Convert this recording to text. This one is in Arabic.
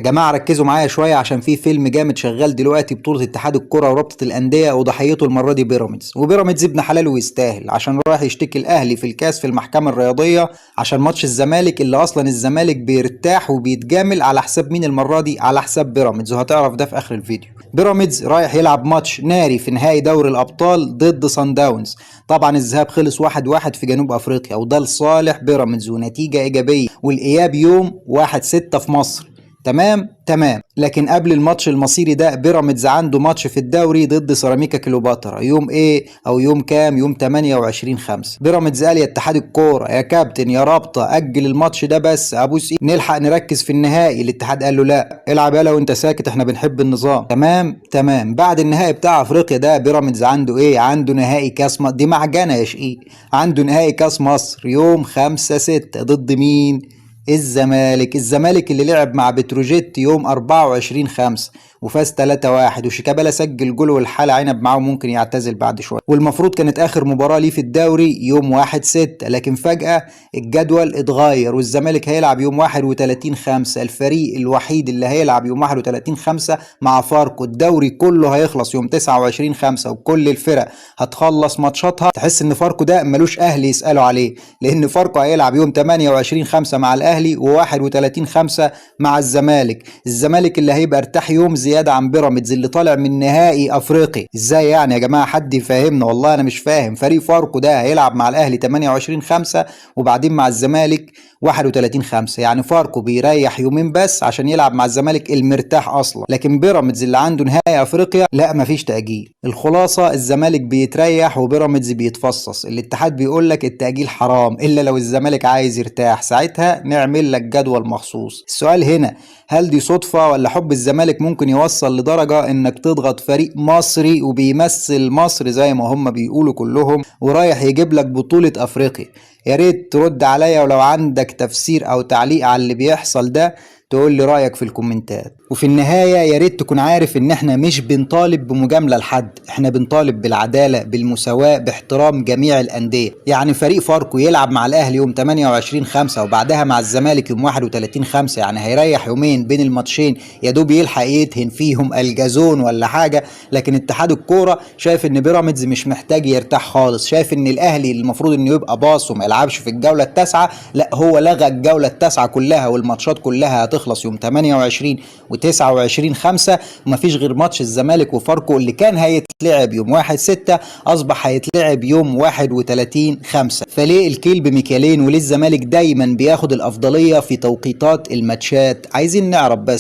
يا جماعه ركزوا معايا شويه عشان في فيلم جامد شغال دلوقتي بطوله اتحاد الكره ورابطه الانديه، وضحيته المره دي بيراميدز. وبيراميدز ابن حلال ويستاهل، عشان رايح يشتكي الاهلي في الكاس في المحكمه الرياضيه عشان ماتش الزمالك، اللي اصلا الزمالك بيرتاح وبيتجامل على حساب مين المره دي؟ على حساب بيراميدز، وهتعرف ده في اخر الفيديو. بيراميدز رايح يلعب ماتش ناري في نهائي دوري الابطال ضد صن داونز. طبعا الذهاب خلص 1-1 في جنوب افريقيا، وده لصالح بيراميدز ونتيجه ايجابيه، والاياب يوم 1/6 في مصر. تمام. لكن قبل الماتش المصيري ده بيراميدز عنده ماتش في الدوري ضد سيراميكا كليوباترا يوم ايه او يوم كام؟ يوم 28/5. بيراميدز قال يا اتحاد الكوره يا كابتن يا رابطه اجل الماتش ده بس ابوس نلحق نركز في النهائي. الاتحاد قال له لا، العب يلا وانت ساكت، احنا بنحب النظام. تمام. بعد النهائي بتاع افريقيا ده بيراميدز عنده ايه؟ عنده نهائي كاس دي معجنه يا شقيق. عنده نهائي كاس مصر يوم 5/6 ضد مين؟ الزمالك اللي لعب مع بتروجيت يوم 24/5 وفاز 3-1، وشيكابالا سجل جول والحالة عنب معاه ممكن يعتزل بعد شوية. والمفروض كانت آخر مباراة ليه في الدوري يوم 1/6، لكن فجأة الجدول اتغير والزمالك هيلعب يوم 31/5. الفريق الوحيد اللي هيلعب يوم 31/5 مع فاركو. الدوري كله هيخلص يوم 29/5 وكل الفرق هتخلص ماتشاتها. تحس ان فاركو ده ملوش أهل يسألوا عليه، لأن فاركو هيلعب يوم 28/5 مع الأهلي و31/5 مع الزمالك اللي هيبقى ارتاح يوم زيادة عن بيراميدز اللي طالع من نهائي افريقي. ازاي يعني يا جماعة؟ حد يفهمنا، والله انا مش فاهم. فريق فاركو ده هيلعب مع الاهلي 28/5 وبعدين مع الزمالك 31/5، يعني فاركو بيريح يومين بس عشان يلعب مع الزمالك المرتاح اصلا. لكن بيراميدز اللي عنده نهائي افريقيا لا، مفيش تأجيل. الخلاصة الزمالك بيتريح وبيراميدز بيتفصص. الاتحاد بيقول لك التأجيل حرام الا لو الزمالك عايز يرتاح، ساعتها نعمل لك جدول مخصوص. السؤال هنا، هل دي صدفة ولا حب الزمالك ممكن يوصل لدرجة انك تضغط فريق مصري وبيمثل مصر زي ما هم بيقولوا كلهم ورايح يجيب لك بطولة افريقيا؟ يا ريت ترد عليا، ولو عندك تفسير او تعليق على اللي بيحصل ده تقول لي رأيك في الكومنتات. وفي النهاية يا ريت تكون عارف ان احنا مش بنطالب بمجاملة لحد، احنا بنطالب بالعدالة بالمساواة باحترام جميع الأندية. يعني فريق فاركو يلعب مع الأهلي يوم 28/5 وبعدها مع الزمالك يوم 31/5، يعني هيريح يومين بين الماتشين يا دوب يلحق يدهن فيهم الجازون ولا حاجة. لكن اتحاد الكورة شايف ان بيراميدز مش محتاج يرتاح خالص، شايف ان الأهلي المفروض انه يبقى باص وما يلعبش في الجولة التاسعة، لا هو لغى الجولة التاسعة كلها والماتشات كلها هتخلص يوم 28 و29/5 ومفيش غير ماتش الزمالك وفاركو اللي كان هيتلعب يوم 1/6 اصبح هيتلعب يوم 31/5. فليه الكيل بمكيالين؟ وليه الزمالك دايما بياخد الافضلية في توقيتات الماتشات؟ عايزين نعرف بس.